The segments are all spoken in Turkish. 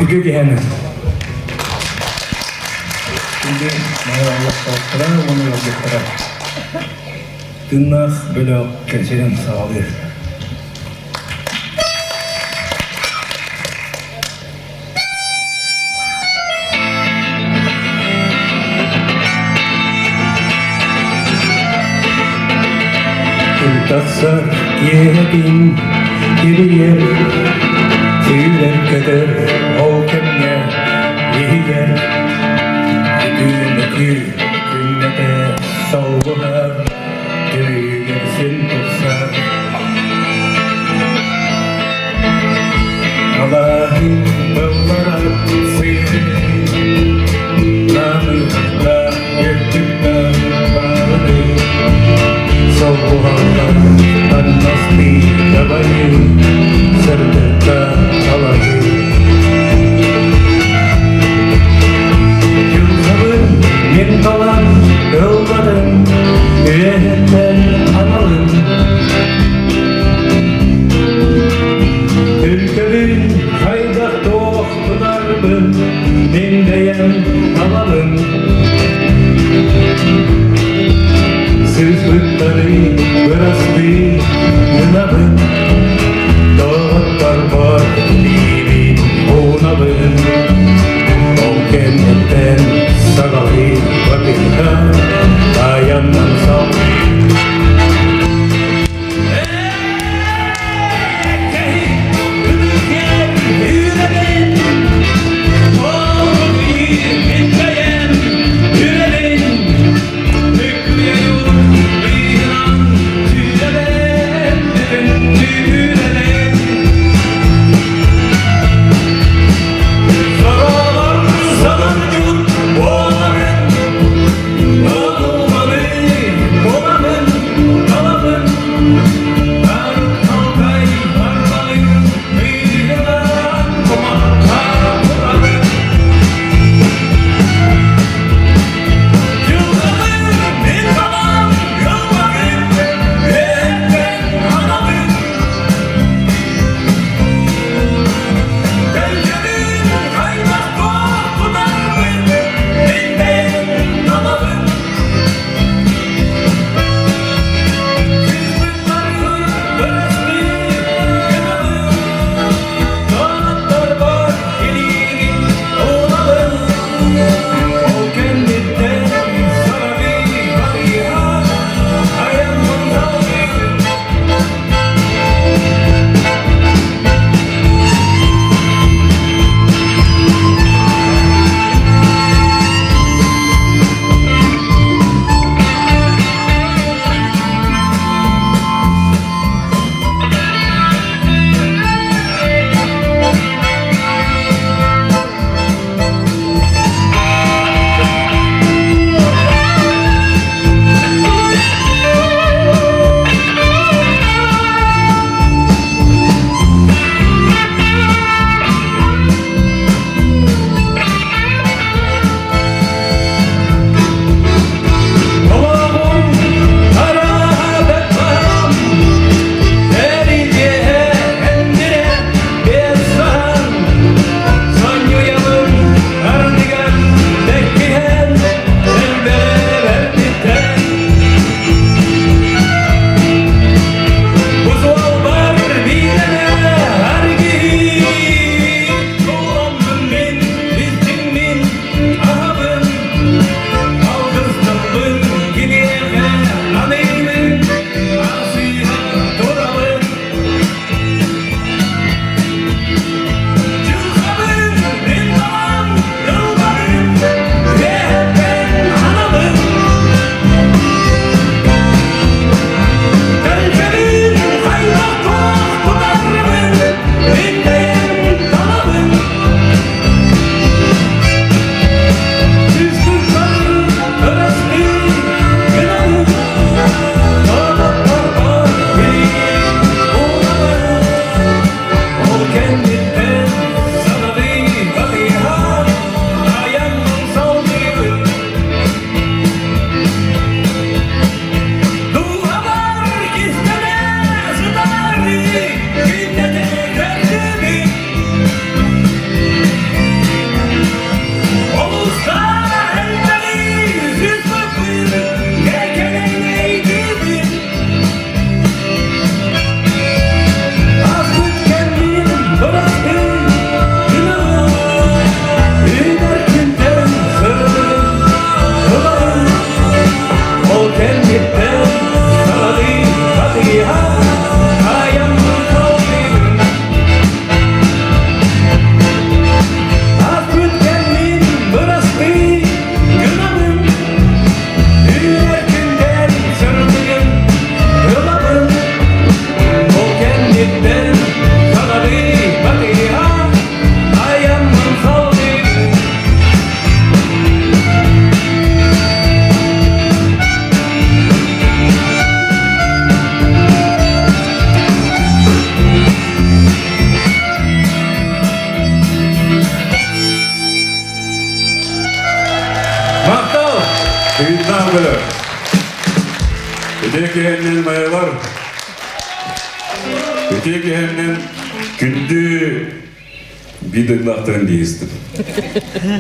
Ügügehene. Şimdi mağaralık sağlıklara, onu yolculuklara. Dınnak böyle kensenin sağlığı. Tatsar yedim bir yer, tüyler kadar o kemye yer. Düğündeki günde de salgılar, düğünsin tutsar. Allah'ın bağlara sıyırır, namıkla yırtıklar bağırır. Salgılar pasti dabayu serta alayu Yılların men kalan yolların üyetten analım Ülkenin kaydak doktunarbın dinleyen alalım Sızlıkları bırastı yınabın Dağıtlar var dibin onabın O kennetten sağlayı vakıta Dayandan sağ Do Kıyıttan böyle. Öteki hemen mayalar. Öteki hemen gündü bir dırlaktaren değilsin.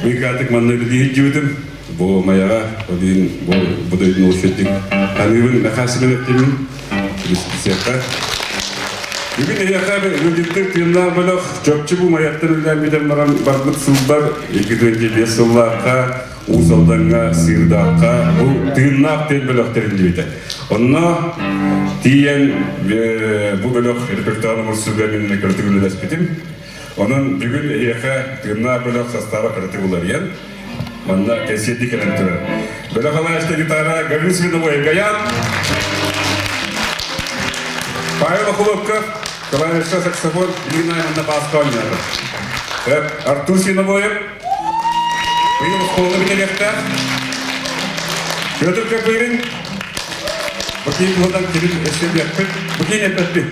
Bir artık manları değil cüvdüm. Bu mayağa, bu da ünlü oluşettik. Hanımın nakasını öptemin. Siyakta. Bugün eyaka öldürdük yıllar böyle çöpçü bu mayattan ölen bir de barlık sılbar 2005 yıllarda Usaldan'a, Sirdak'a bu tırnak den bölüklerin diydi. Onunla diyen bu bölük repertuarı mursuzlarının kırtıgını despitim. Onun bugün eyaka tırnak bölük sastava kırtıgılar yen. Onunla kesiyetli kelentiler. Bölük ala işte gitara Gavis Vinovaya Gayan. Павел Хлопков, клавиша саксофон, Лина на бас-тоне. Артур Свиновоев, Уилл Холлович Лехта, Петр Капырин, Бакин Глодан Кирилл Эсебекпет, Бакин Эпетпет.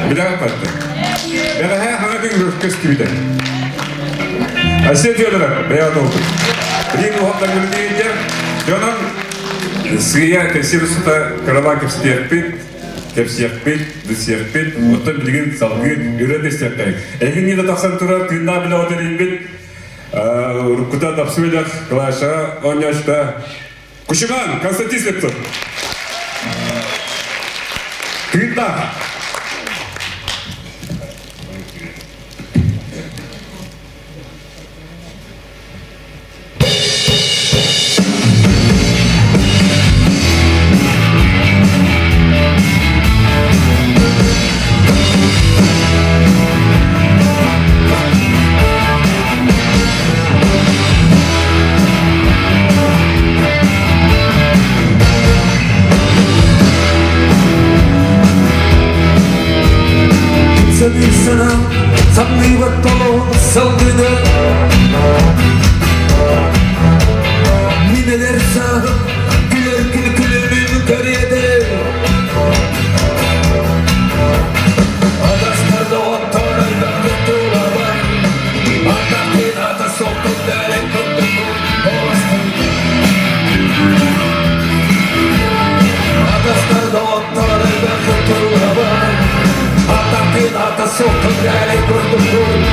Bilaga patlı. Belaga hangi rüfkes gibi. Asya diyorlar, beyaz oldu. Bir muhatlar gülüyor diye, canım Sriya tesirüsüde Karabakir Stiyakpet, Kepsiyakpet, Dısiyakpet, otan bilgin salgı üretesiyakpet. Egin yine taksan turar, tüyünda bile otelin bit. Rukuta tapsıvedak, kılaşa, 10 yaşta. Kuşuman, Konstantin Sleptov. Tüyünda. Sana sammi vatto salgıda Nineler sağ güler külümün kariyede Adaslarda ottarayda kutulava Atakin ata sokun dere kutulun Adaslarda ottarayda kutulava Atakin ata sokun dere kutulun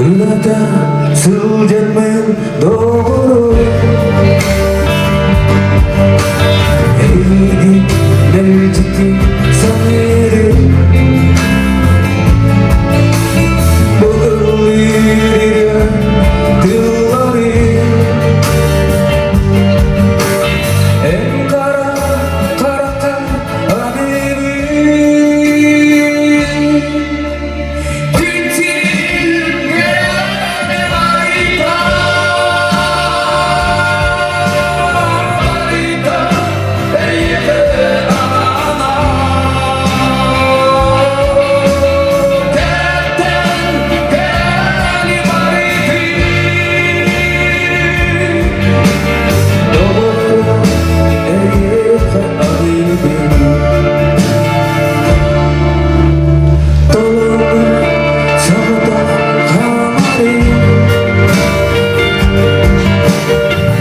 Ылата сылжатмен doğru Eğdi mevcidi sanırım Bağırıyor dilleri En kara karatan habibi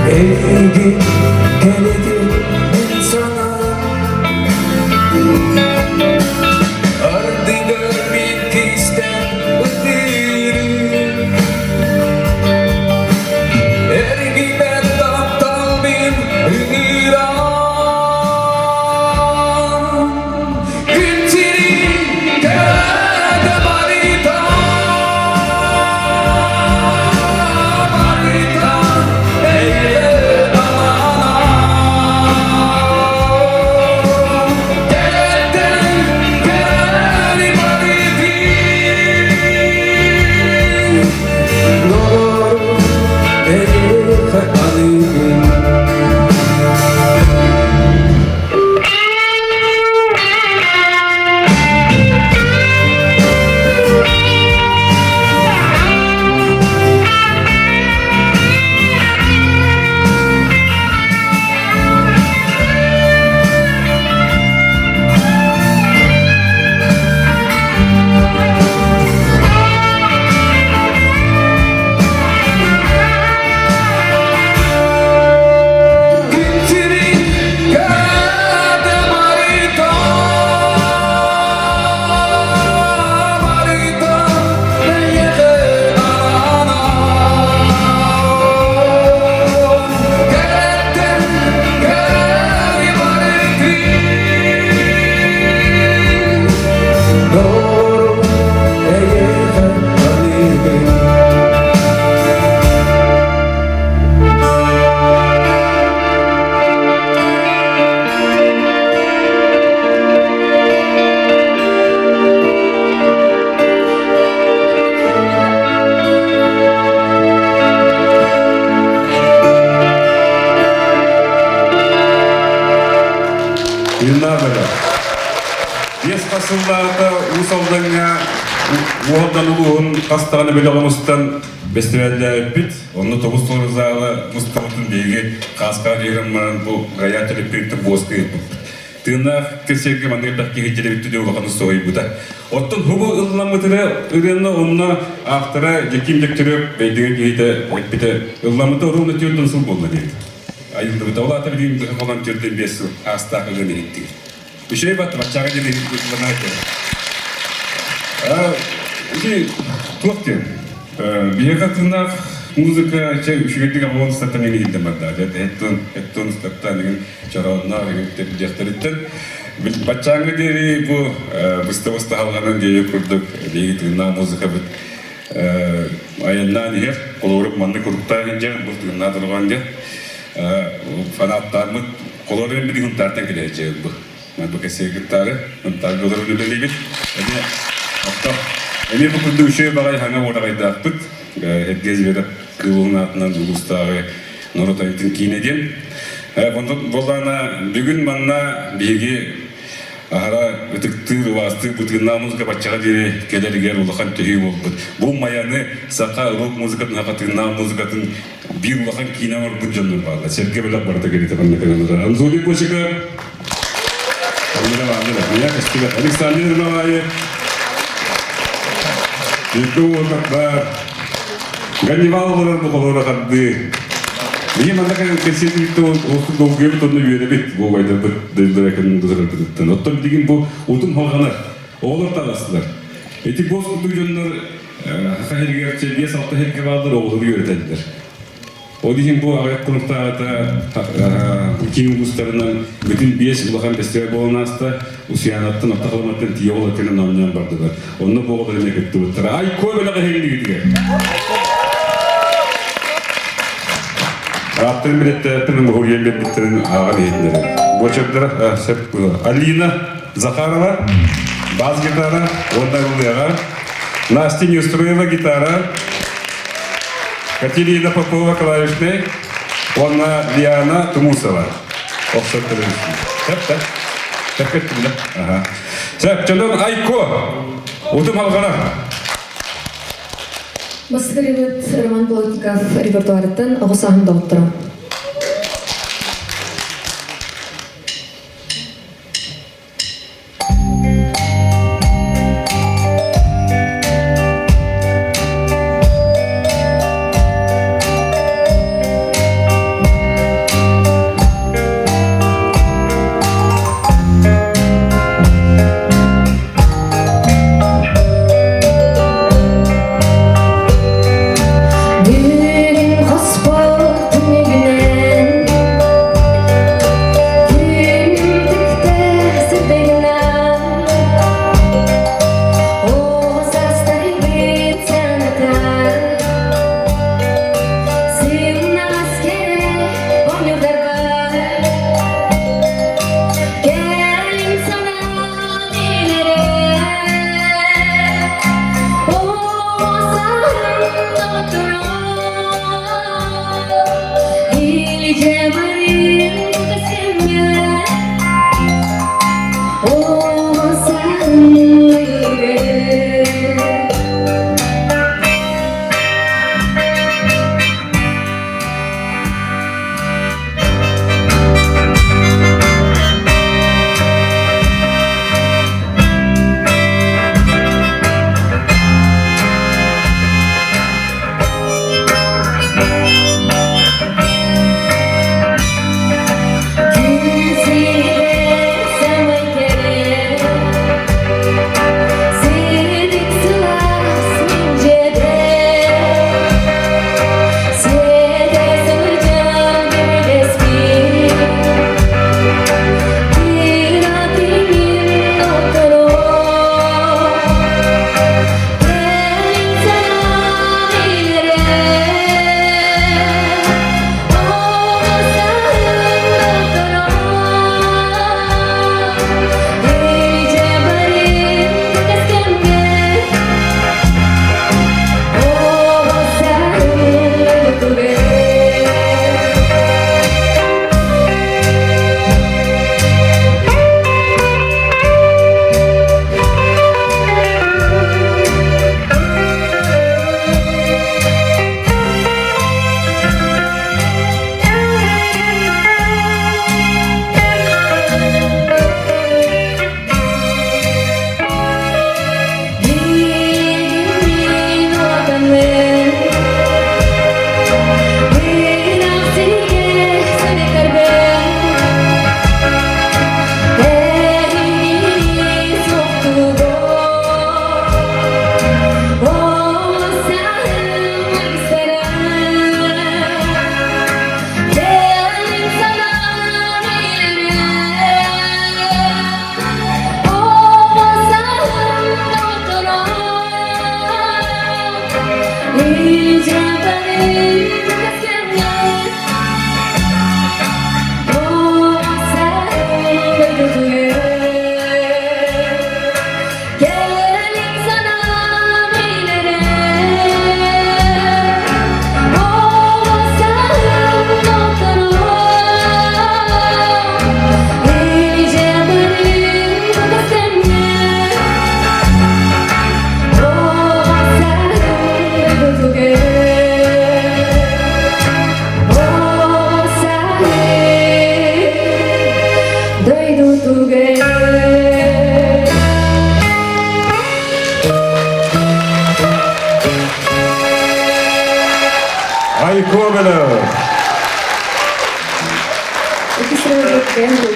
Eğdi geldi insana Ardıga bitisten ötürü Ergime taptal bir hüngüran Günçiri kâde barita Barita eyle Yıllardır. Yes fasıllarda usaldanğa uğurdan uluğun hastane bile olmasından bestiverler öpüt. Onu toğuz soruzalı Mustafa'nın bilgi kaskar yerim bu gayet reprinti bozkı yapıp. Tığına keserge manırdak geceli bitti diye olakanı soğuyu bu da. Ottun hubu ıllamıdırı ırığını onunla aktıra jekim jektürüp beydiğin geyde ekbide ıllamıdı orun ötüyordu nasıl bolna deydi. Ayıldı bu da ola tabi diyeyim de olan türden besu hasta kılığını gitti. Bir şey battı bak çağa dedi ıllamına ait. Tuh diyor. Bir katında müzika şirketlik avon satın yeni gittim hatta. Etton satın yeni çaranlar yeni tepkilerden. Bacağını deri bu bısta halkanın diye kurduk. Diye gittiğinden müzika bit. Ayından yer kolurup mandı kurukta ince bu tığına durgan diye. Fanatlarımı kolorun bir gün tartan gideceğim bu. Ben bu kese gitarı, ben tarih olur öyle bir. Hatta eni bu kurdu şey bagay hana orada dağıtıp herkes verip kılığın altından uluslararası Norotay'ın kinedin. Bundan bugün bana bilgi ahara ötüktür vastı butun müzika başka diye gelir ulakan tüyü oldu. Bu mayanı saka rock müzikatın hakikaten müzikatın bir ulakan kina var bu canlı bağlı. Serke bela barda geldi tabii kanalda. Anzuli poşika. Kamera var ne? Ya kaçtı. Alexander Mavay. Itu nakbar. Ganival olur bu kolora kaddı. Niye mana kan kesin itu untuk dongeng itu nuyuyor bit bu vayda dildirakan dildirakan. Otur digin bu udum halganar. Olur talaslar. Eti boz kutu jonlar Haka hergerçe bir saltta herge vardır oğlu öğretenler. O diyeyim bu ayak konukta kimin ustarından bütün biyes ulakan festival boğunasta usiyanattan ataklamaktan tiye olatının anlayan bardılar. Onu bu oğlu demek etti bu tara. Ay koy böyle kahirli gidiyor. Raptırın bilette yaptırın bu huriyen billetlerin ağa niyetleri. Bu çöpleri sep bu. Alina Zakharova, bas gitara, ondan uluyağa. Настя Нестроева гитара, Катерина Попова клавишный, Анна Лиана Тумусова. Offset televizyon. Tep ettim de. Aha. Sep, canım Ayko. Udum halkara. Баскаривает Роман Плотников репертуарыттан Оғысағын доғыттыра.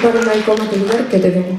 Para el coma lugar que debemos.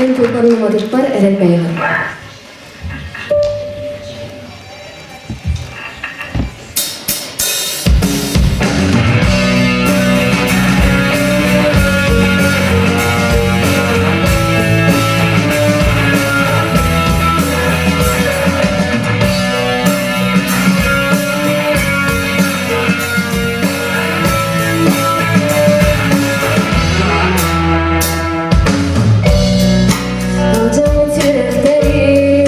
Атын Тулпанын Мадыппар Элен Бәйган. Alacağım türekleri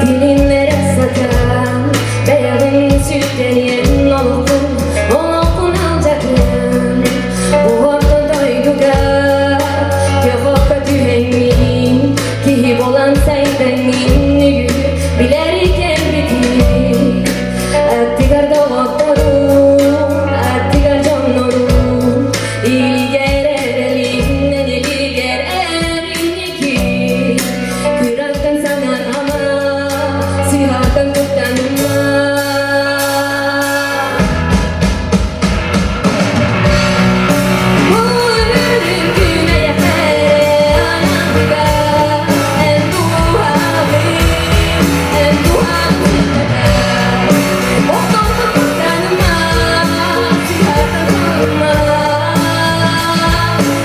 dilinlere satan Beyazın sütleyen olukun alacağım Bu orta duyguga Yavaka tühenmin Kihip olan saybenin Bilerken bitir Attigar doğatlarım Attigar canlarım İyi gererim Ne bir gererim ki Kırarken sana ama Sihakan kurtanma Muğurun güneye anamda En duhavim En duhavim Okulda kurtanma Sihakan kurtanma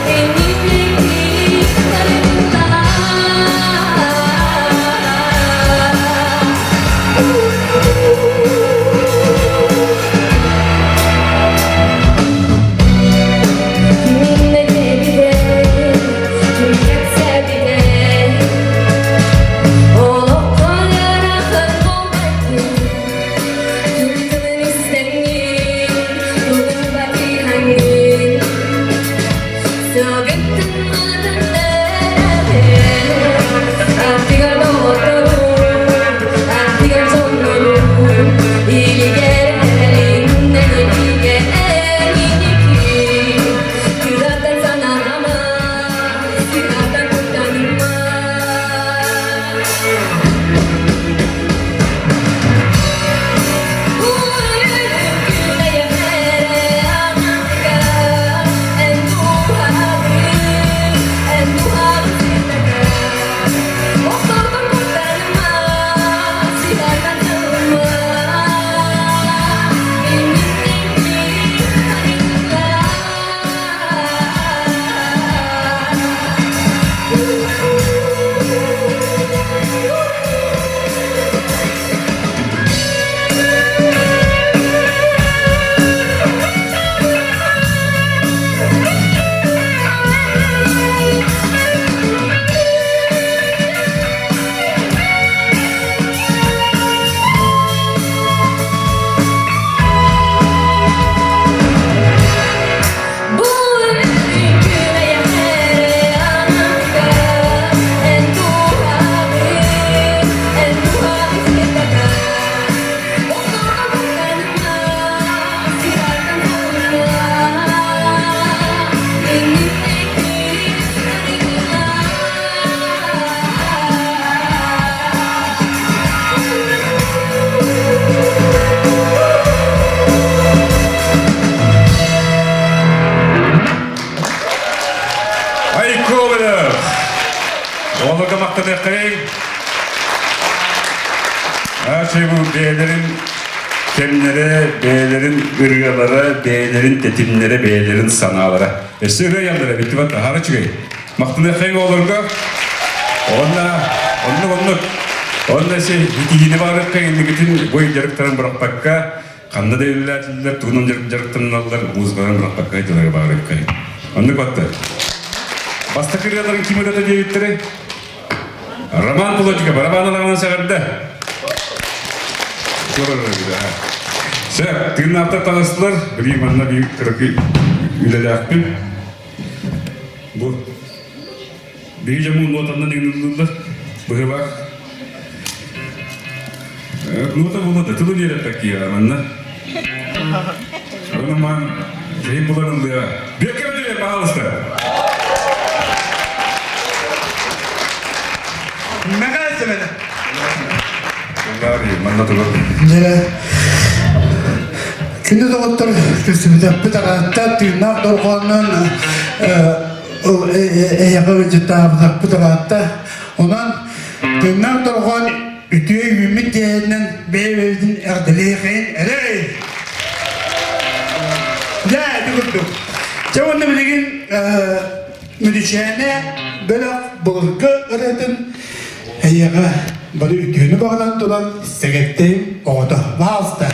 Enimlik sarımda Kiminle cebide, kim yaksa bile Olup kolara kırbolmaktı Türk'ün istenir, durun baki hangin Soğuttun madem nerede Attigar doğduğum, attigar sonlarım İyi gelelim, ne iyi gelelim ki Kırarken sana ama, silahtan kurtanma Muğurun güneye anamda En duhavim En duhavim Okulda kurtanma Silahtan kurtanma Enimlik Muğurun güneye anamda En duhavim En duhavim Okulda kurtanma Silahtan kurtanma Enimlik Ay kovulur. Oğlum maktan yakayım. Her şey bu beylerin kemlere, beylerin ırgalara, beylerin tetimlere, beylerin sanalara. Sırrı yanlara bitti bak daha çıkayım. Maktan yakayım oğlumga. Onda şey hitiyini varıp kayınlı bütün boy jarıkların bırakmakka. Kanda devletliler, tuğunun jarıktan alırlar, muzgaların bırakmakka hitileri varıp kayın. Onda baktı. Basta kırıyaların kim ödedi devletleri? Roman Pulocika, Roman seferdi. Sen, tırnakta tanıştılar, bileyim anına bir kırıkı üleli akbil. Bu, bir camın notandan inanıldılar. Buraya bak. Nota buladı, tılı bir yere takıyor anına. O zaman şeyin bulanıldı ya. Bir kere diye pahalısı. Ne kadar istemedi? Vallahi anlatılır. Ne? Күнде доғыттыр көсімді бітіғатта түйінақ дұрғанын o eyağı tabıdak pıtıratta. Ondan dönem torgan ütüye ümit diyenin beyverdin erdeleğin erey. Ya durdum. Çavanda bilgin müdüşene böyle bulgu öğretin. Eyağı böyle ütüğünü bağlan tutan segetteyim oğda bazda.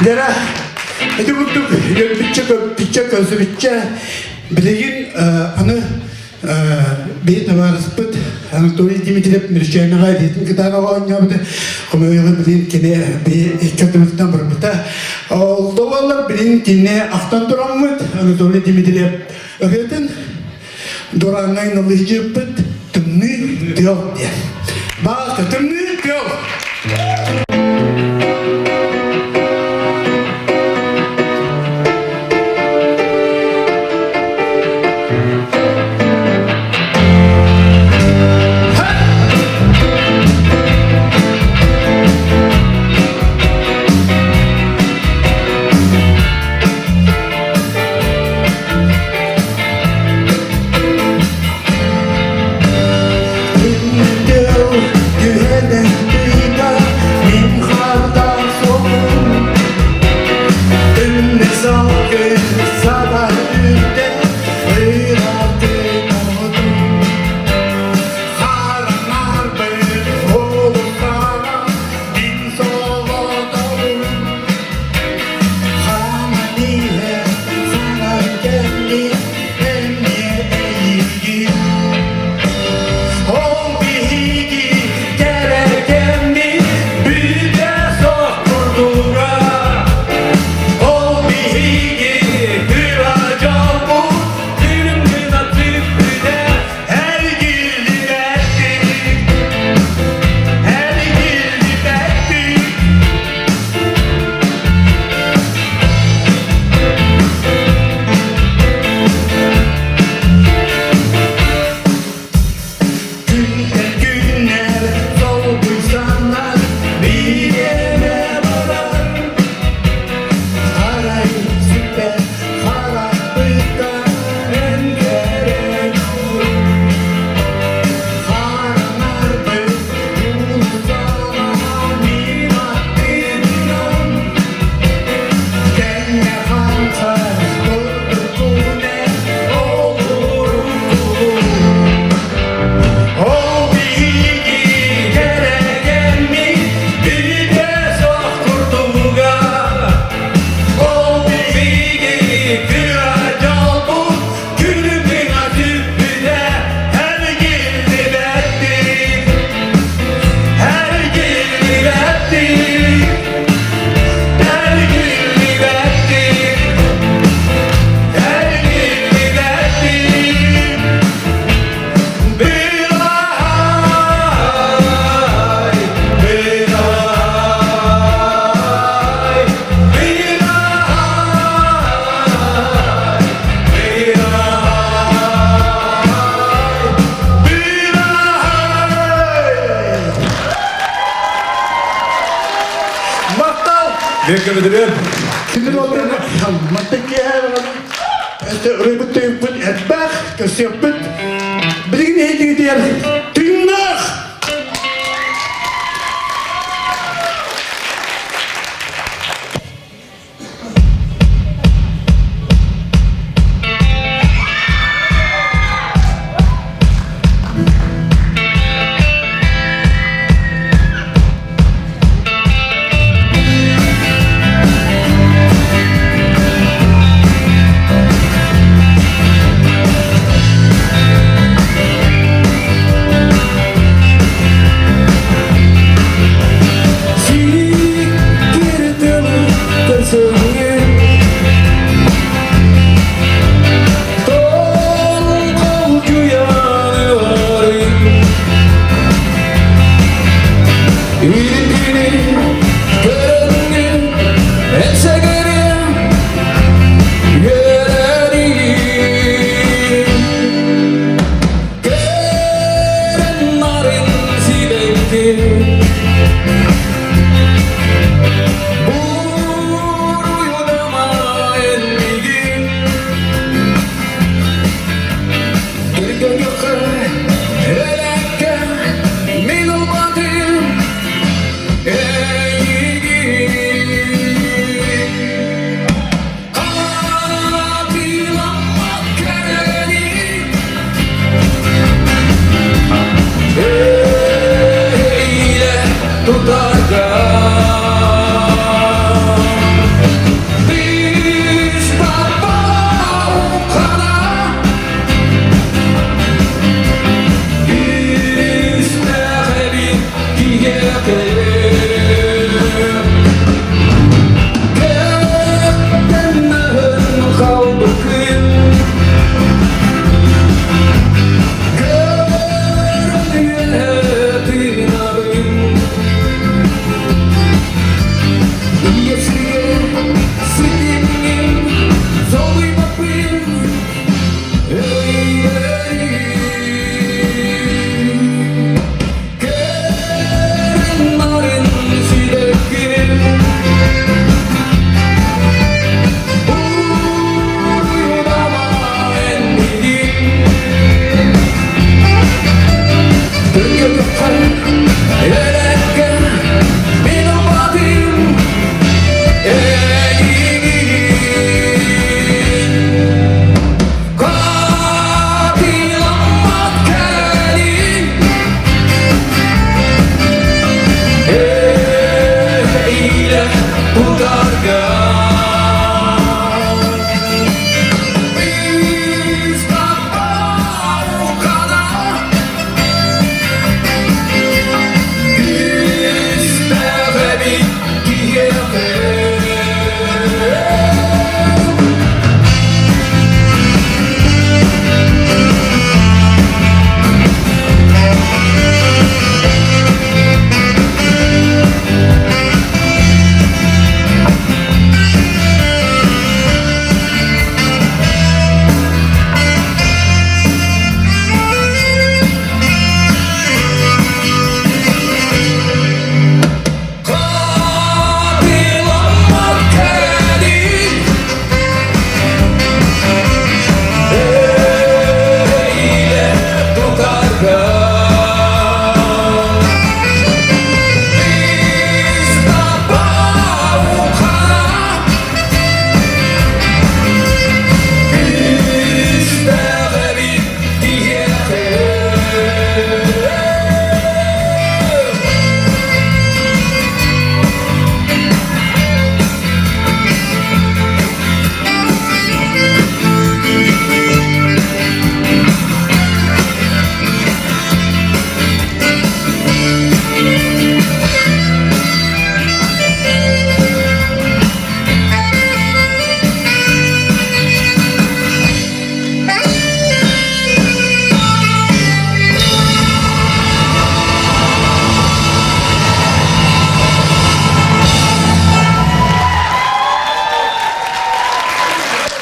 Dera, itu untuk yang bicara kalau bicara, bilangin anu bir namar sebut anu tulis di media Malaysia nak ada itu kita nak orang betul, kami orang bilin kini bir ikat betul berbeda. Dolar bilin kini aktan orang mut anu tulis di media, akhirnya orang lain nak jemput temui dia, bah temui dia. You had that Bekle bitirelim. Şimdi ondan mataki her adam rıbıt tüyüpün etbak kısıpıt bilgin heydi diyer tüyünler.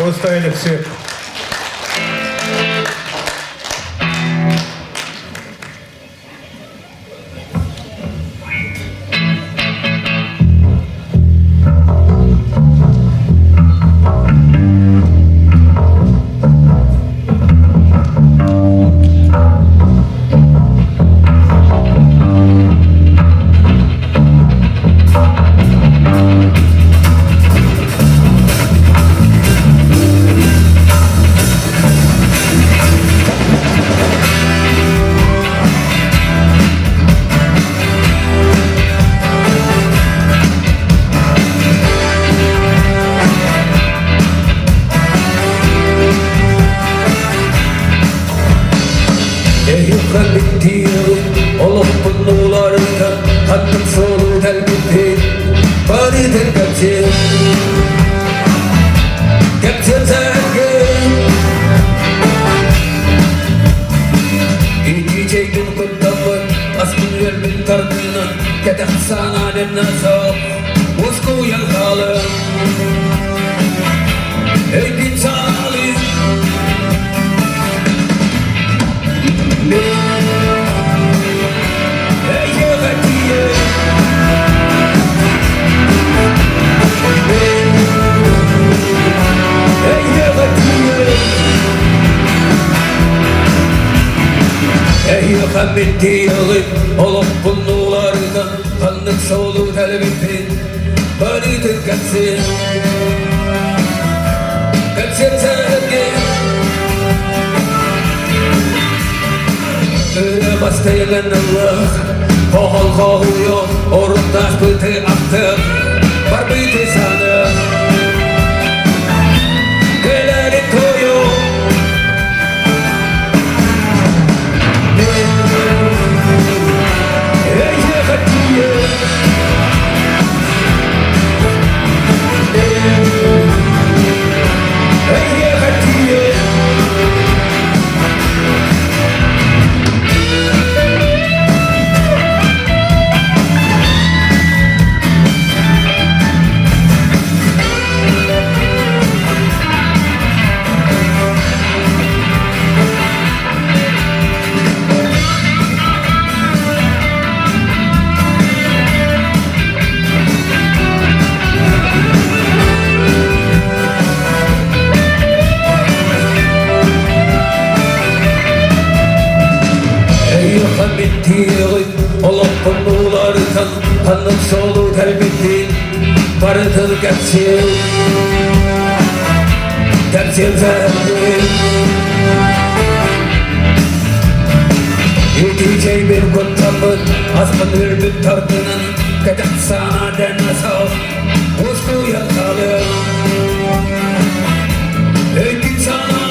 Поставили всех. bitti olup bunlardan hattım solu del bitti bari del kapçı kapçı zerge İçecektin kutlamın aslın yerbin tardına Ketek sana demna sağ Usku yalkalım Eykin sağlı Ey yevetiye Ey yevetiye Ey yakabitti yılı olup bunlardan Kanlık solu telbipin baridir kaçsın Kaçsın sevgi Öyle bastayılan Allah Kohol kohuyor orundaş bıtı aktı Var bıtı sana Geleri koyuyor Olup bunlardan kanlık solu telbittin Barıdır kapçı Kapçı zerdi İçecek bir kutlamın aslın yerbin tardına Ketek sana demna sağ Usku yalkalım Eykin sağlı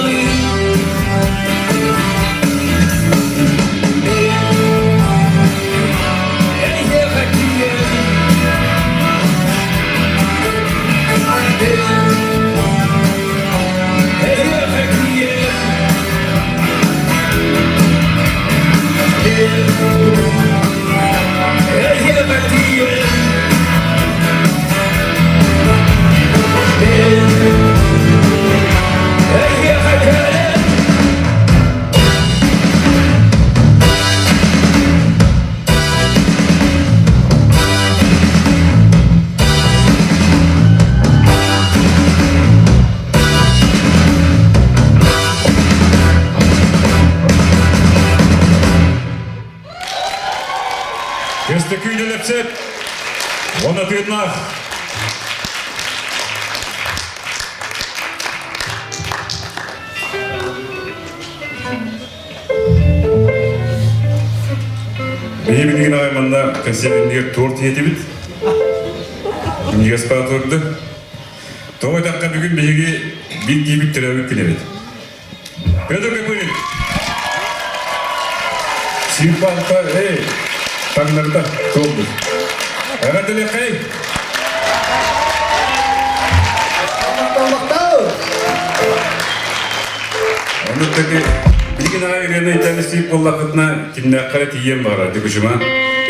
Beste kühne lepset. Ona tüytnach. Benim bildiğin ağaymanda konserinde tort yedi bit. Niyaz patordu. Toğa dakika bugün begi bir gibi teravih kinevet. Pedro Pepurin. Simpalta, hey. Tanrı'da doğdu. Herhalde kay. Onu dedi, bilgin ağayrına internesi kollakıtına kimne akaret yiyem var adı kuşuma.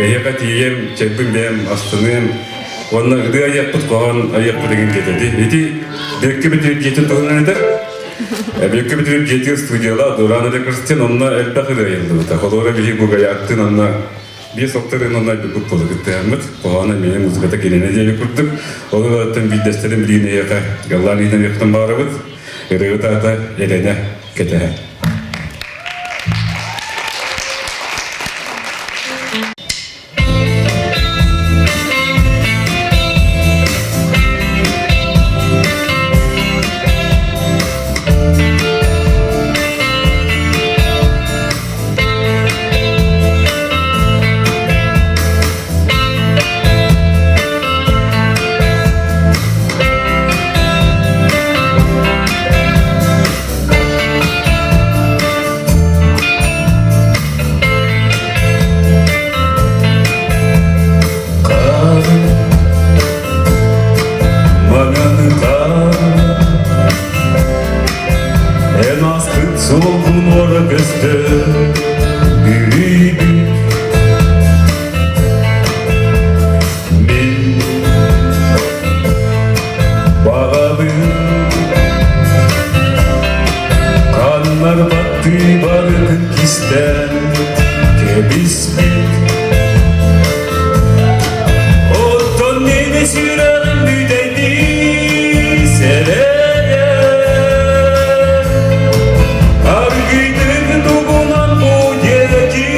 Eyakat yiyem, çekbim beyem, astınıyem. Onunla gıdı ayakpıt koğan ayakpıt egin dedi. Eti, büyükü bitirip yetin toğunan eder. Büyükü bitirip yetin stüdyola, Duran'a da kırstın, onunla elbakı da yayıldı. Kolora bir bu gayattın, onunla bir soktarın onunla bir grup oldu gitti Ahmet. Koğana mene muzikata gelene diye kurduk. Onu da zaten bir desterim birine yaka. Gallan inen yaktan bağırabız. Rıgıta da elene ketehe. кеспек. Оттон мені сүйрәгім бүйтейді сәрәйе. Аргүйдің туғынан бұл еті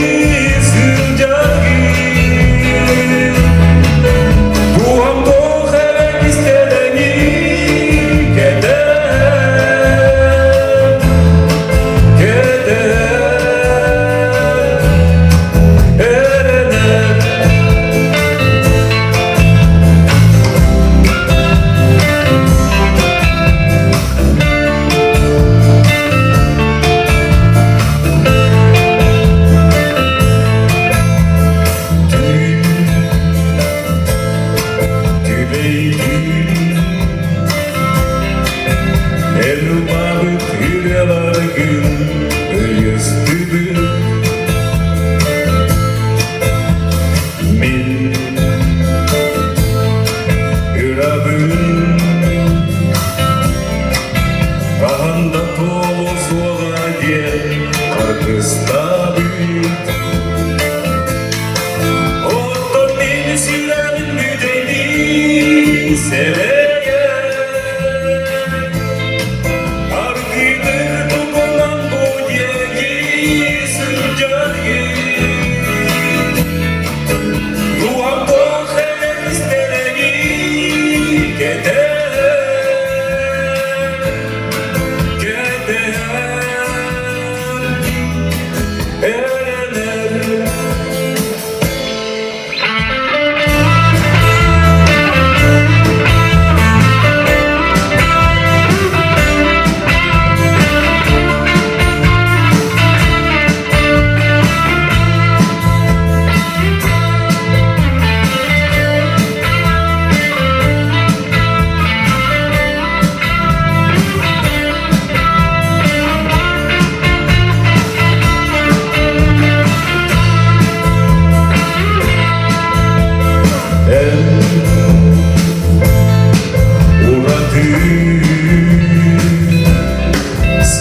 сұржағы. Туғам тоқ әрек істеліңі кәді.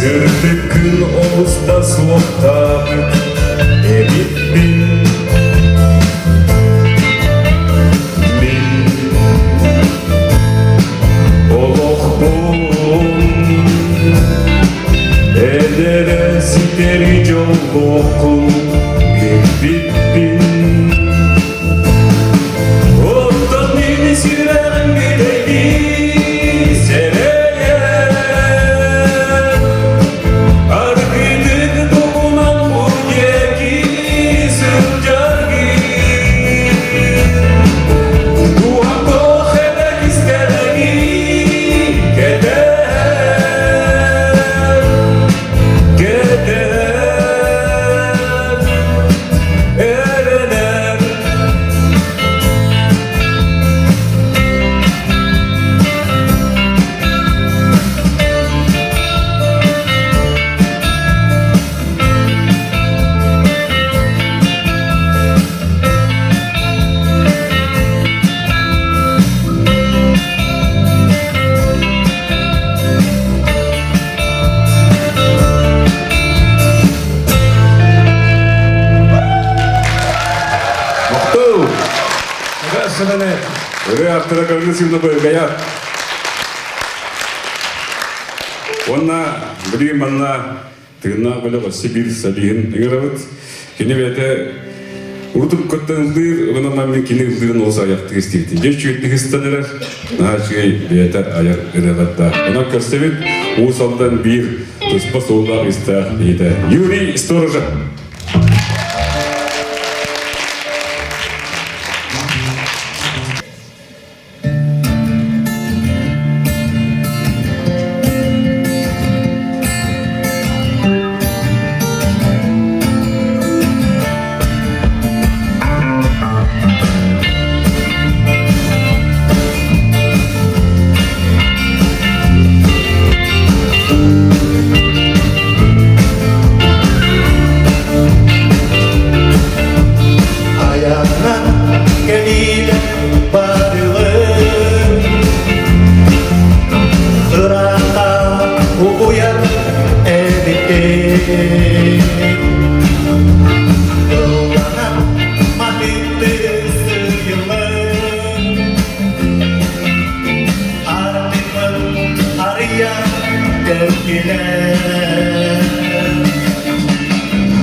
Sırtıkın oğuzda soğukta ebittin. Min oluğun edere siteri jolukun ebittin. Ottan beni sürem gideydi Öyle artıra kalmışım da böyle ya. Ona bugün bana tırnağı böyle o Sibir sabihin eğeravut. Kini bete unutup katlanılır, ona mamin kini ıldırın olsa ayakta istirdi. Geç çüyetlik istaneler, naha şey bete ayak edevatta. Ona köstevit, uğusaldan bir tıspa solda ista iyide. Yuri Storожа.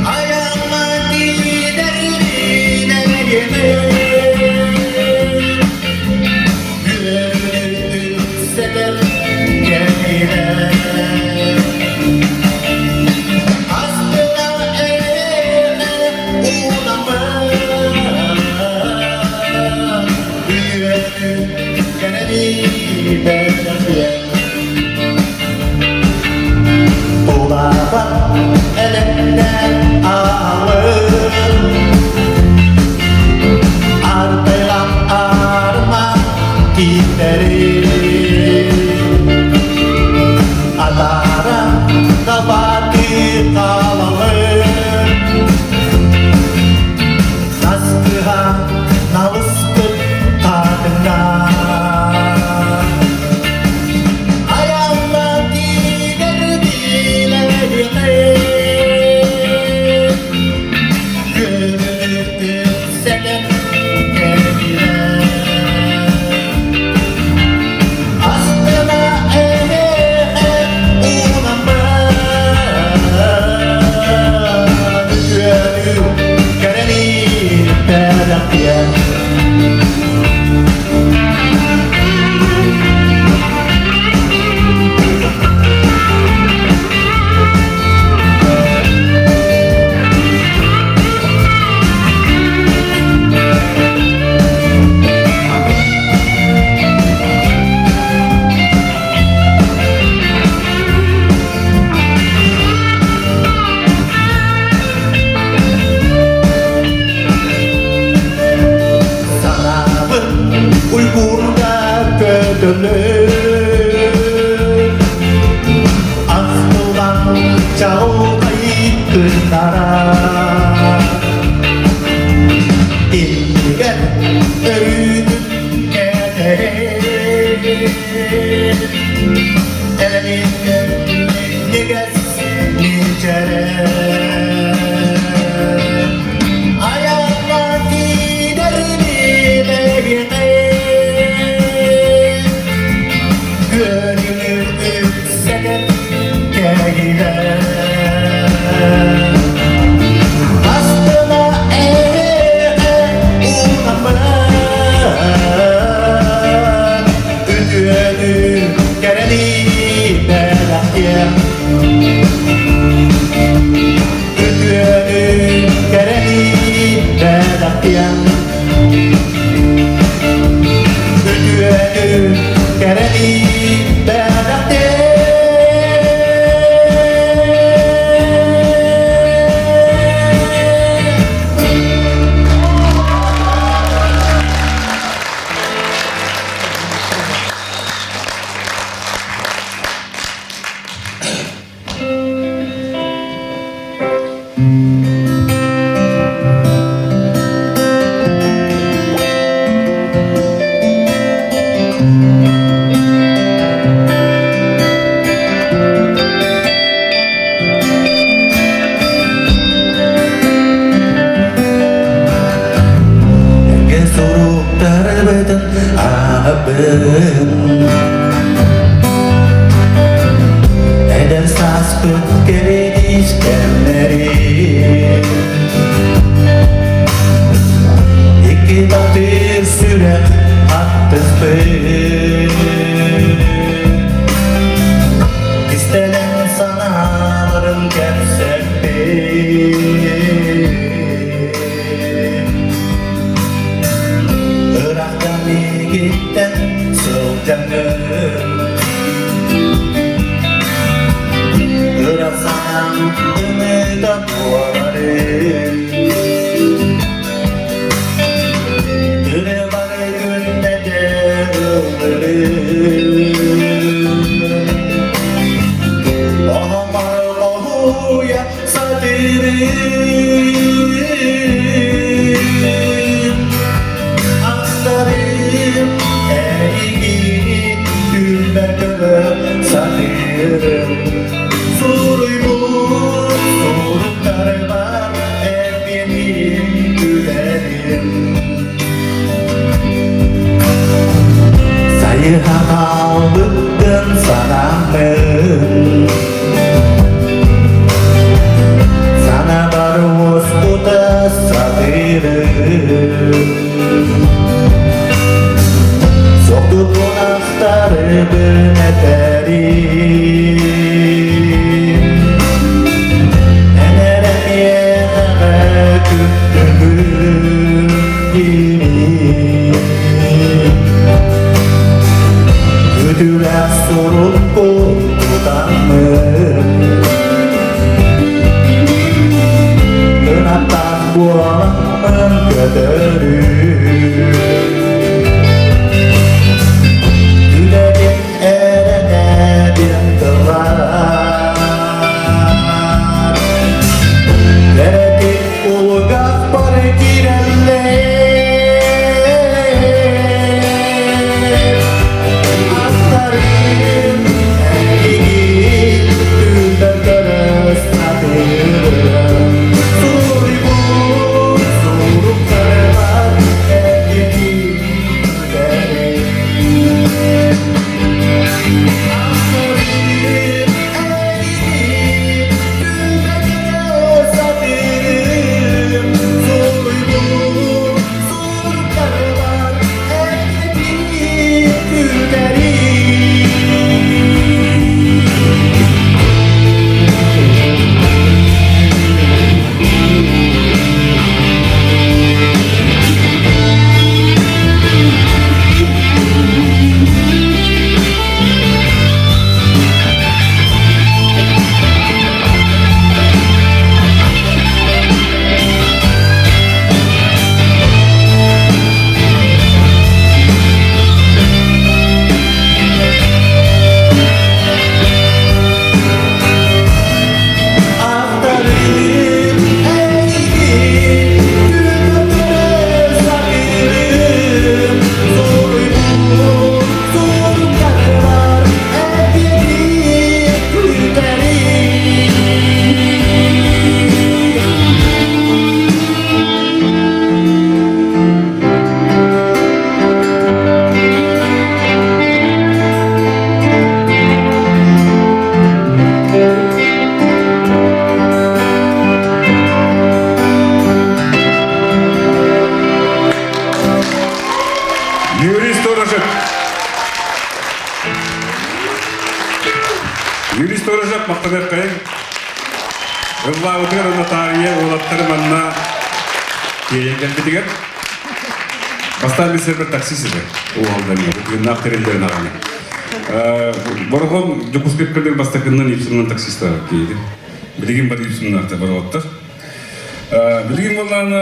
Ayağıma giderine yemek Gönül sever kendine Aslına uğrama Gönül kendine Bulamak elinden alır Artılam arma giderir Alara kabati kalır Nastıha nalıskı tadına Ayağıma gider dileğine Gönül sever kendine Aslına uğrama Gönül göreni belakya Uygurda ködülür Aslıdan çağlayı kırlara İlgen öğünün ederek Elinin niges nicere Ayağına gider dileğine Gönül sever kendine Aslına uğrama Gönül göreni belakya Gönül göreni belakya Gönül göreni belakya Eder saspıt gerediz kenleri İki takdir süre hattız İstenen sanaların gerçekti Irak'tan gitten sultanım Irak'tan ümiden varım Güne var günde de ömrüm Allah'a sadirim Aslarım eği gülmekle sanırım Soruymuş soruklarıma Soktu konaklarımın eterim Enerem yerine küttüğüm gibi Kötüler sorun korkudan mı? Kenapa buang kederi Gülerin erene bir telah Gerekir ulgaz pergirenler Astarım erigi Tünder keres nadirem Suribu surup tervar erigi Gülerin Юрий Сторожак мақтанып қайын. Ылла өтір оны тария олаттары манна кейенген бітігер. Бастан бесер бір таксисі оғалдан еді. Бүгін авторелдерін ағаны. Борғын Жокускепкерден бастакыннан епсімнен таксиста кейді. Білеген бар епсімнен арта бар оттыр. Білеген болғаны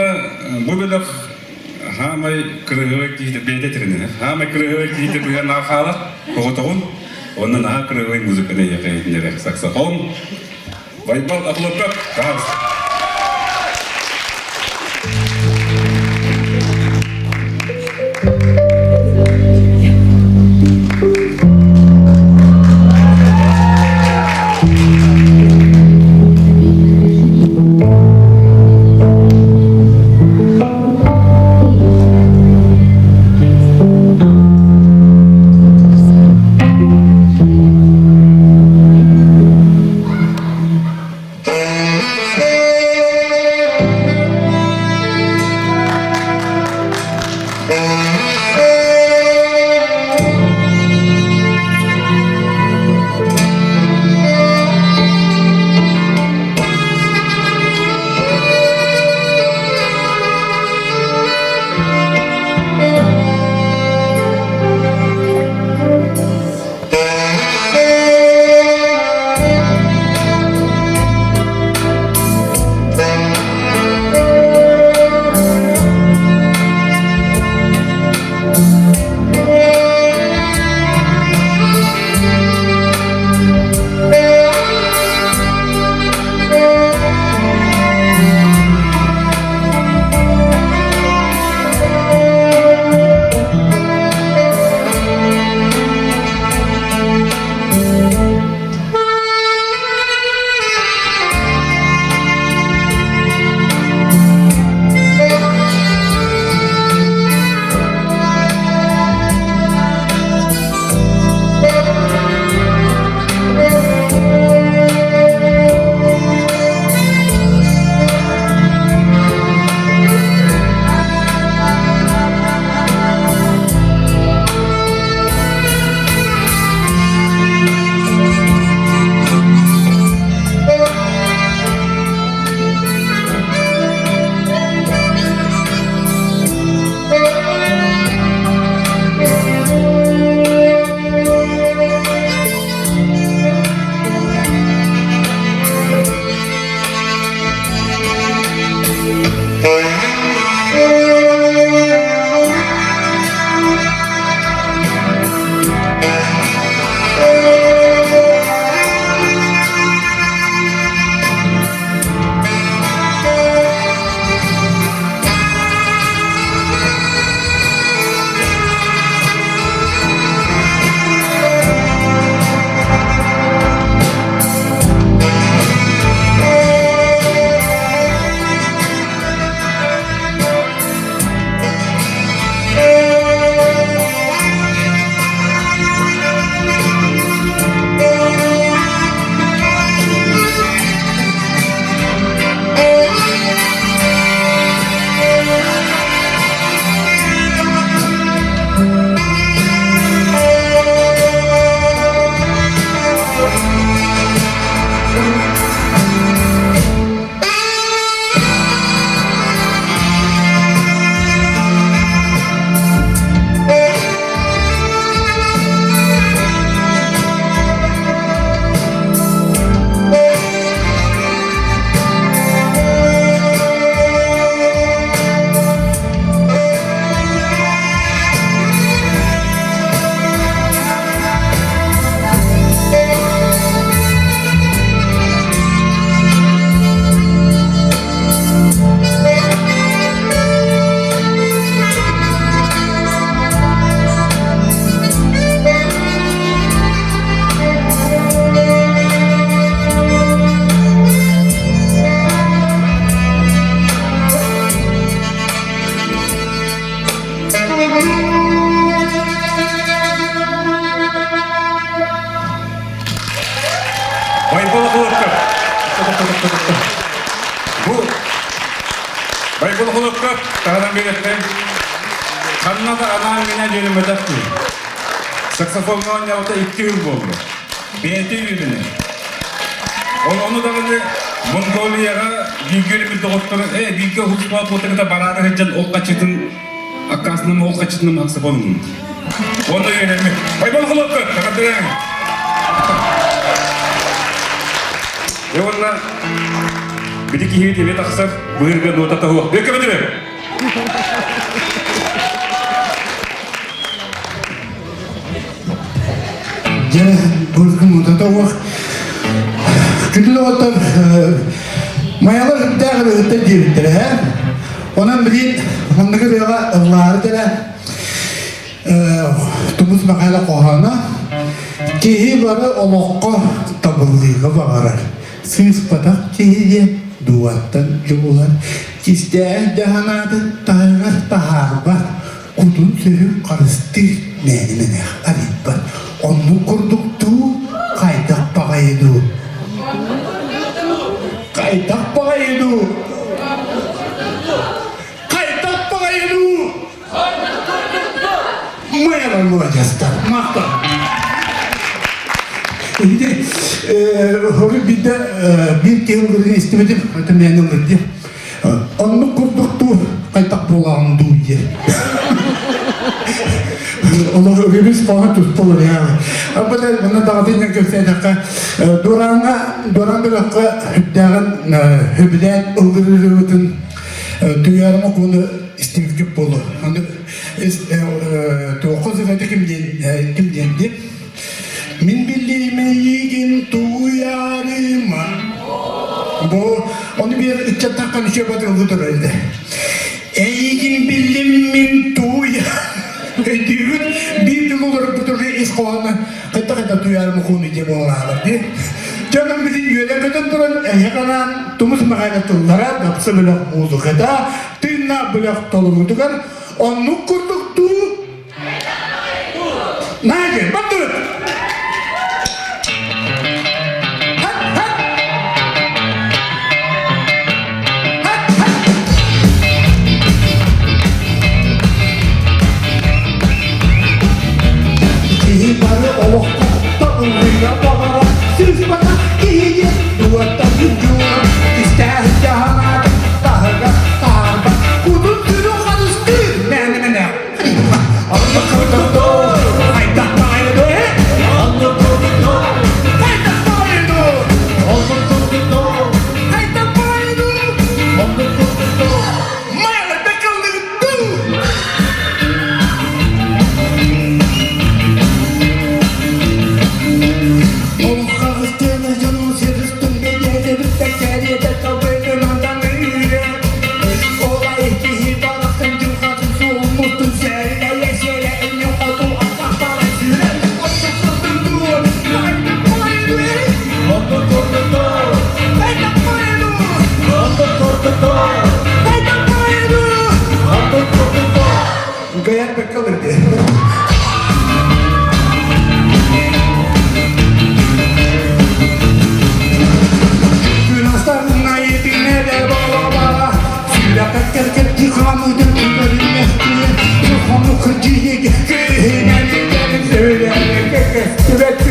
бұл Хамай кырыгы кейді бейде тірінен. Хамай кырыгы кейді бұян ақалы қоғытығын. Onun akırı müzikine yakayınları saksafon. Vaybal akıllıklar. Kağız. Tağdan belirttim. Kanına da anam yine dönüm ödekti. Saksafonla oynayıp da 2 yıl oldu. Beyti yüzüne. Onu da böyle Mongoliyaga bilgili bir doktor, bilgi hukukla potırda barada heccan ol kaçırdın, akkasının ol kaçırdın maksafonun. Onu da yönelmi. Hayvan kılıktı, takatırın. Ve onunla bir iki hivit evet aksar, buyurga nota tahu. Bekle bedire. Jene bırkın odada o küllü otar mayalar hıddağı hıdda diyebilir he. Onun bilin onları böyle ıvları dere tumuz makala kohana kehi barı olokko tabıllığı bağırar. Sıyız patak kehiye duvattan yumular. Kiste dehanadan taygar taharbar. Kudun sürü karıştı menimene arip var. Onu kurduktu kaydak bağıydı. Kaydak bağıydı. Kaydak bağıydı. Mayalar muhacazlar. Mahtar. Şimdi bir de bir yıldır istemedim. Hatta ben olur diye. Onu kurduktu kaydak boğağın diye. Allah öbürümüz bana tutulur yani. Ama da bana dağıtınca gösterdik. Duran bir dakika hüddağın hübden ıldırırıvıdın duyarıma konu istemekçük bolu. Hani 9 yılda kim diyendi? Min bildiğime yiğin duyarıma. Bu onu bir içeriden konuşuyor batırıldı öyle. Eğin bildim min duyarıma. Diyor, bir yıl olarak bu türlü iskoğanı kıta duyarım konu diye bağlarlar diye. Canım bizim yönetmeden duran yakanan tumuz mağaynatullara kapsı bile oldu kıta, tığına bile tolumudu kan, onu kurduktu. Nâge, baktırın! Barı olukta tabılıyla bağıra Siz bana iyi duvarda yücüğüm İster cahana dağıga dağıga Kudun sürü karıştı Menimene Anlı kurduktu Hayda bayıldı Anlı kurduktu Hayda bayıldı Anlı kurduktu Hayda bayıldı Anlı kurduktu Mayalı bekaldırdı Gayet beklenirdi. Günahlarına yedine de bala bala Silahak kerket yıkamıdır bunların mesleği Yıkamı kıcıyı köyüne gidelim söylerim Evet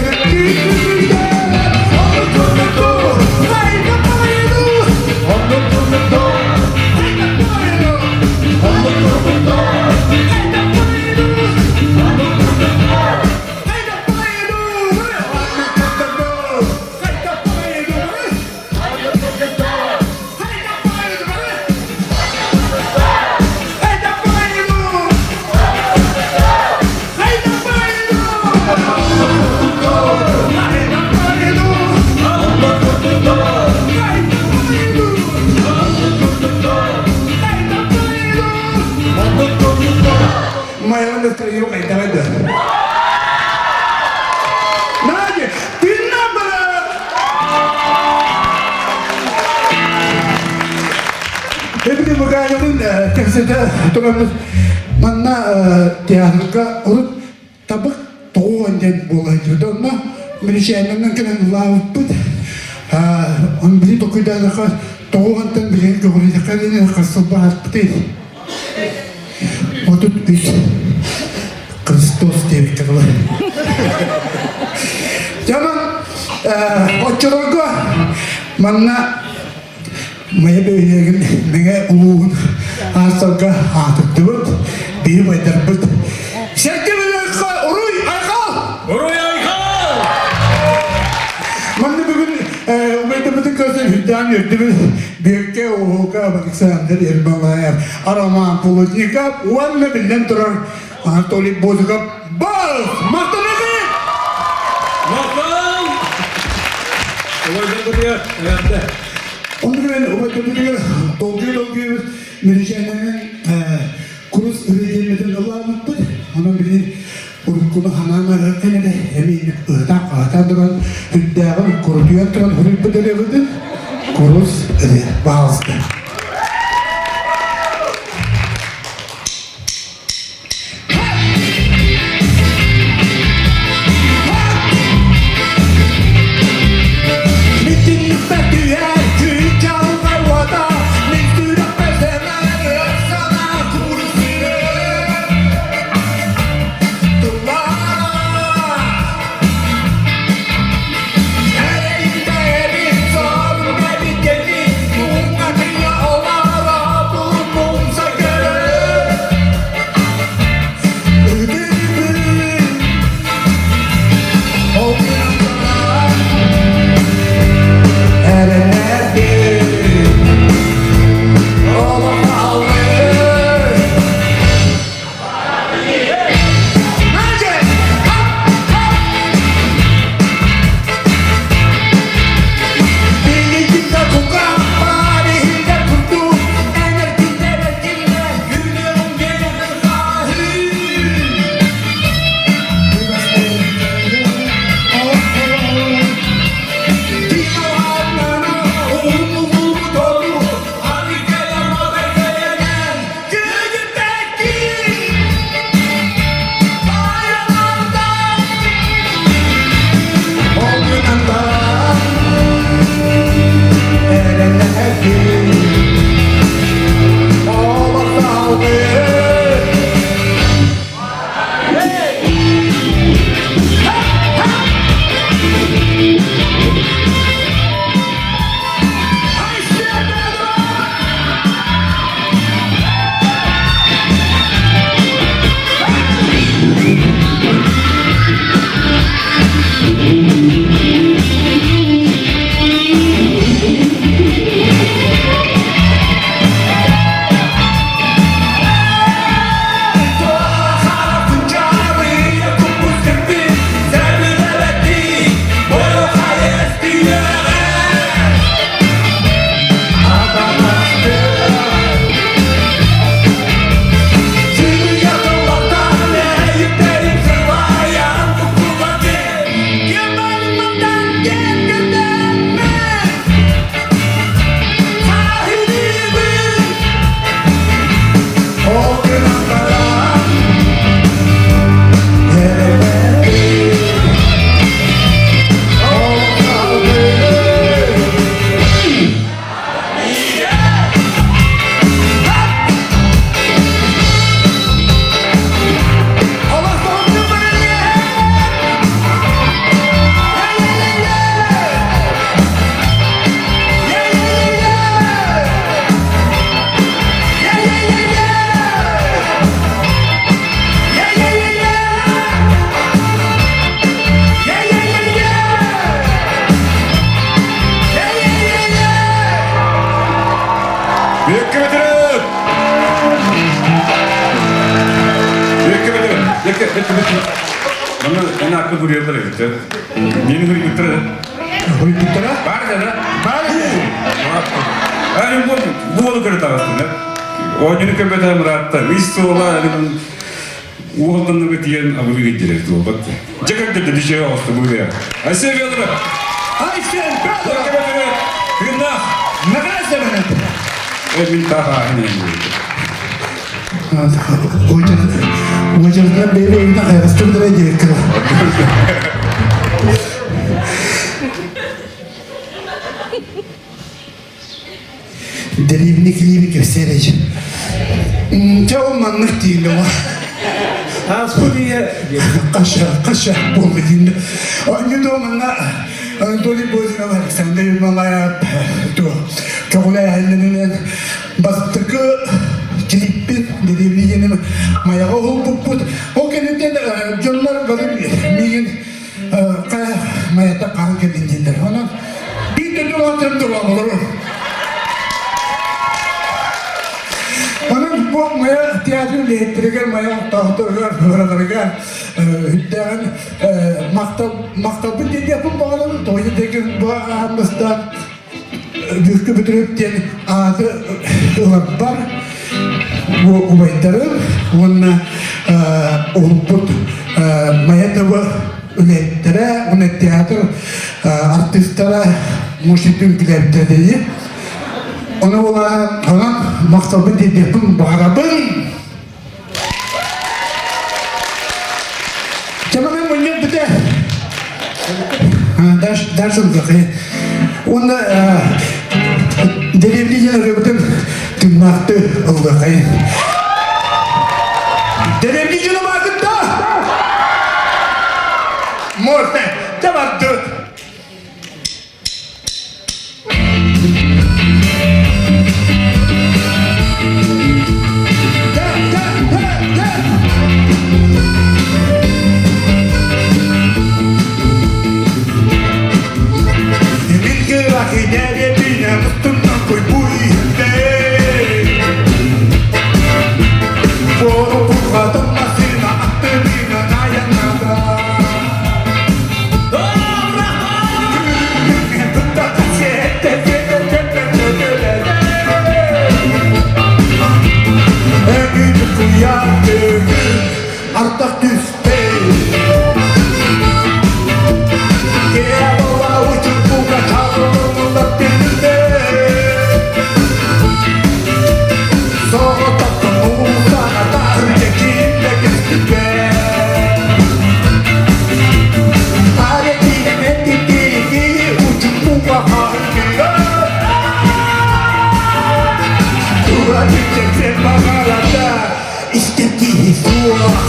Onu kurdu Hayda bayıldı Onu kurdu Hayda bayıldı Onu kurdu Hayda bayıldı Onu kurdu Hayda bayıldı Hayda bayıldı Mayalan gösteriyor kayıtlara dön. Nâge, dinle bana! Hepsi bu gayetinin tefsirde duramız. Manna tiyatroga olup tabak doğuğundan bulaydı. Onunla bir şeylerden kenen lavıpıd. Onu biri dokuyda doğuğundan biri görüldü. Kadını kasıl bağırtı değil. Otut üst Kristos devikler var. Tamam. Oççuluğu manna maya böyleyin mene uluğun asılga atıktı bir baydır bıt. Serki bir oruy aykal. Oruy aykal! Manna bugün umayda bütün közün hüddan yurdu büyükke oğuka baksandır Ermanlayar. Araman Polotnikov uanla bilen durar Anatoly Bozukov. Bas! Mahtanaki! Makam! Olaydan buraya hayatta. Onu ben umayda dolguyor müricenlerin kurus üretilmeden Allah'a mutlu. Onun bilir Urkulu hanana öğretene de emin ıhtan ağatan duran hüddağın kurutuyan duran hürüp bedelevidin kurus bazıdır. Bana aklı buraya da gitti. Yeni bir gitti. Hürüptara? Var ya da. Var ya. Yani bu onu kırıt aslında. O günü köpete mıratta. Biz soğla o oğlanı bitiyen abı bir gitti. Bak. Cekak dedi düşeye olsun buraya. Ay seviyorlar. Ay sen brother. Köpete kırında. Ne kadar sevenet? Emin daha aynı. Hocalardan beri evine kayastırdıra gerekir. Derivindeki gibi göstereceğim. Çavulmanlık değil o. Господи, Kaşa bulmadığında. Önce de onunla Anadolu Bozu'na var. Sen de Hümalaya Çoğulay hallerinin bastıkı klipin dediğim yenim mayağı oldu. O kendinden canlar varır. Miyim mayata kan kendinler. Ona bir de dolatırım dolamolur. Onun bu maya tiyatro lehtirgen maya tahtırgar hıralargar hütten maktabı dedi yapın bağlanın toydaki bu anlasından büyükü bütürüpten adı var bu ubaytarım onun oluput maya tavı ülettire onun tiyatro artistlere muşitin bilepte değil. Onu olan maktabı dedi yapın bağırabın. Cemal'ın bunun bir de dersim bakıyor. Onda televizyon röbütün tümmaktı bakıyor. Televizyona bakın da morte cevattı. Artak düşte Gel ola uçup buga çağırırlar birinde Sonra tatlı sana da öncekinde geçtikte Aletine mettikleri uçup buga harbiyor Dura gideceksin bakarada İstediği suak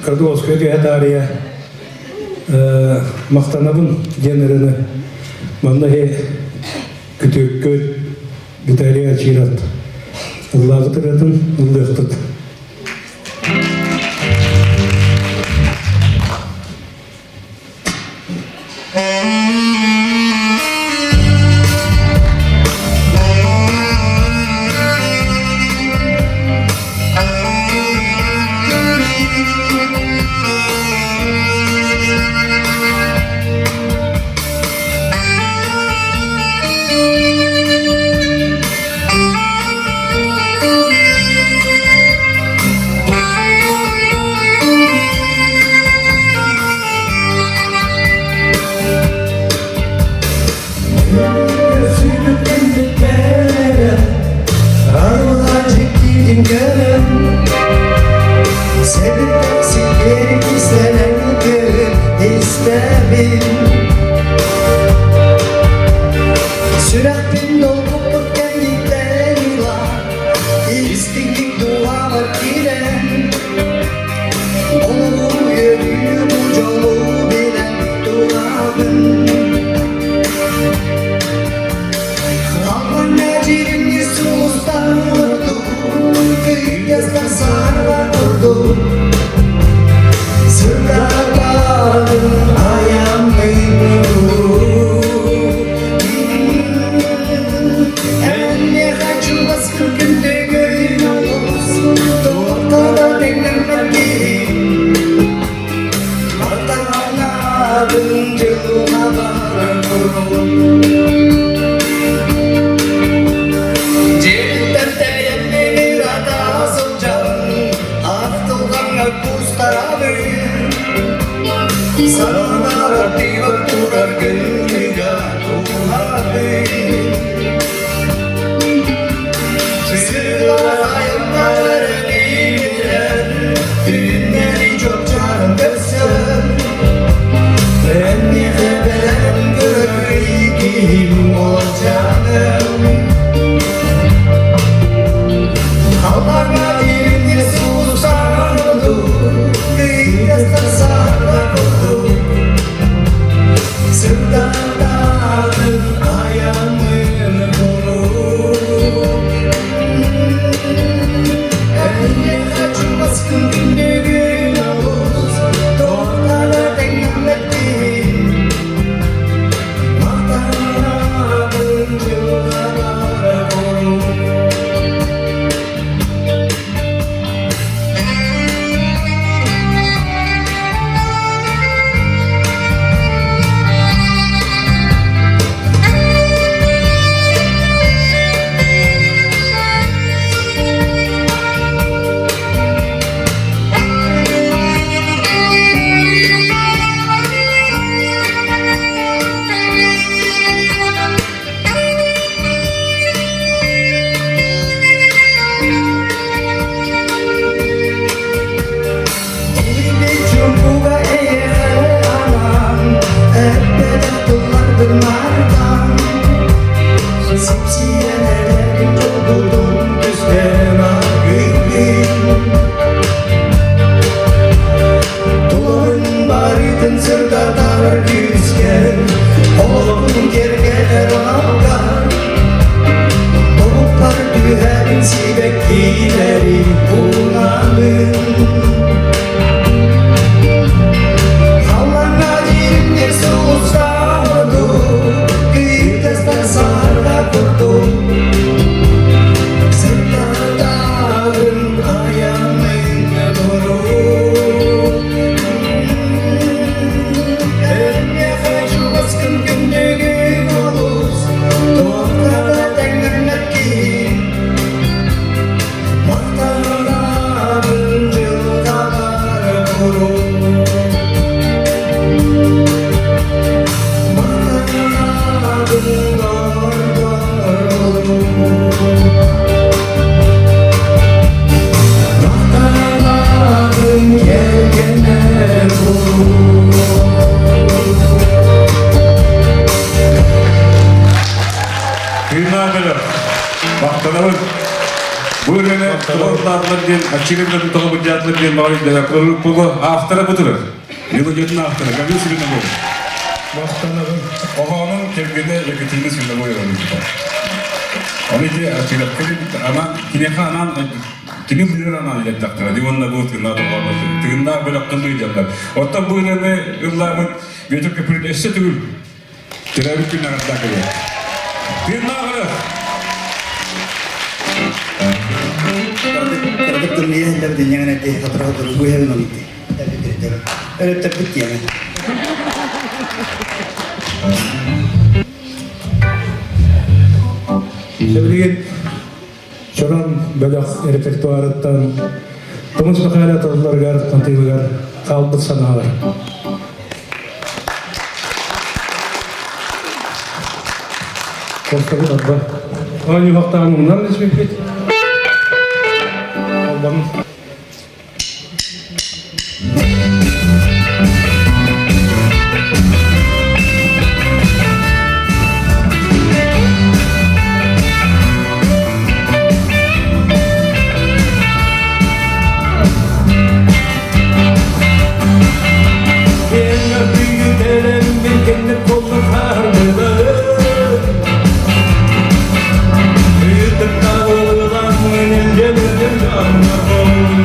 Kırdıosköy'de edariye maqtanabın generini manda he kütükkö gitariya çirat Allah'ı tıratın Allah'ı tut böyle. Baktanavın. Bu ürünü tuğullarlar diyen, açılımların tuğulu cihazlar diyen bağırıyla kurulu aftara buturur. Yılı gedin aftara. Gönül sürüne bu. Baktanavın. Oğanın kevgide yakıtını sürüne buyurun. Onu ki açılıp kırıp ama kineha anan kini bilir anan ilettaktıra. Divanla bu tığınlar da varması. Tığınlar böyle kıldıracaklar. Orta bu ürünü yıllarımın götür köpürün esse tügül. Tırabit günler hatta kırıyor. Tığınlar kırır. Kardık dunia hendak dengan nanti hatur gue yang nanti. Ada tepuk ya. Sevdiğin çoran bölük repertuarıttan Tumuz makalat alırlar, kantiler, kaldık sanalar. Korktu da. Aynı vakti anımdan da ismek bit. Allah'ım. Oh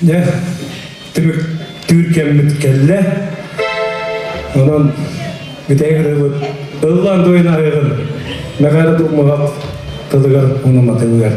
Ne? Türkemmit kelle. Onun bir tegre bu. Illan doyuna ayırın. Megara durmağa tılıgar onu matılıgar.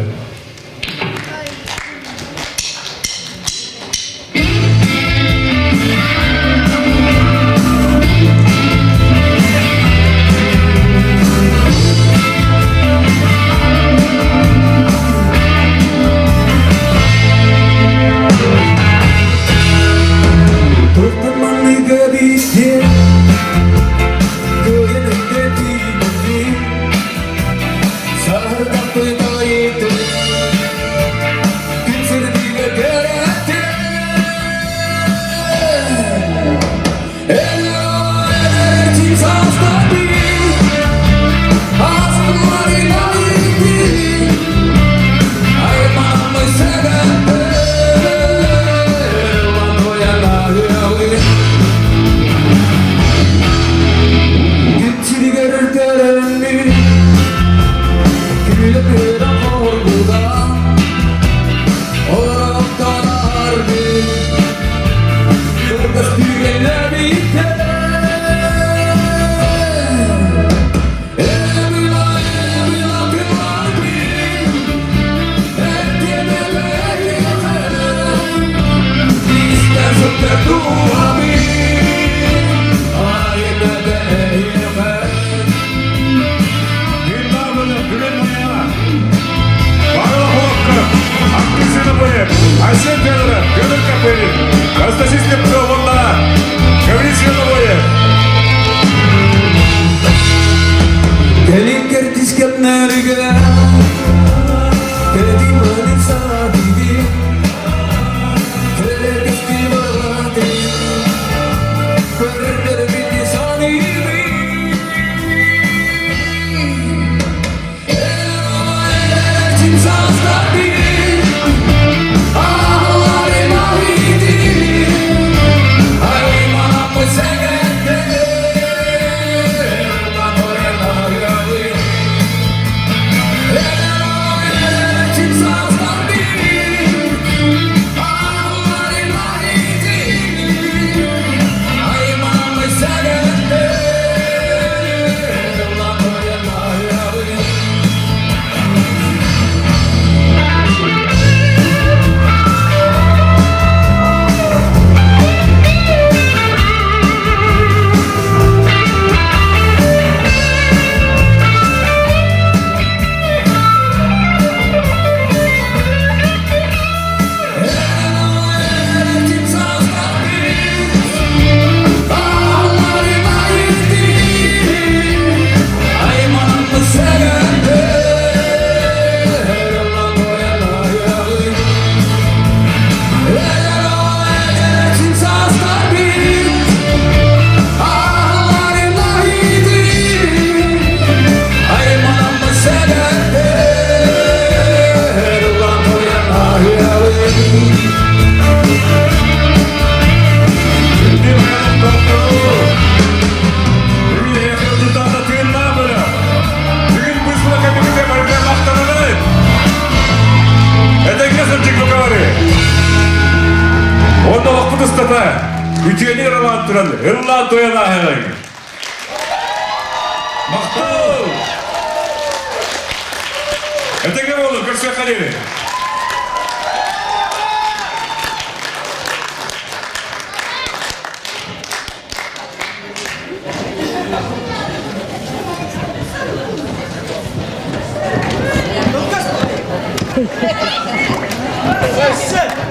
Ütüyeni rahat duran, ırla doyana herhangi. Maktul! Öteki oğlum, görsün kalemi. Yes, sir.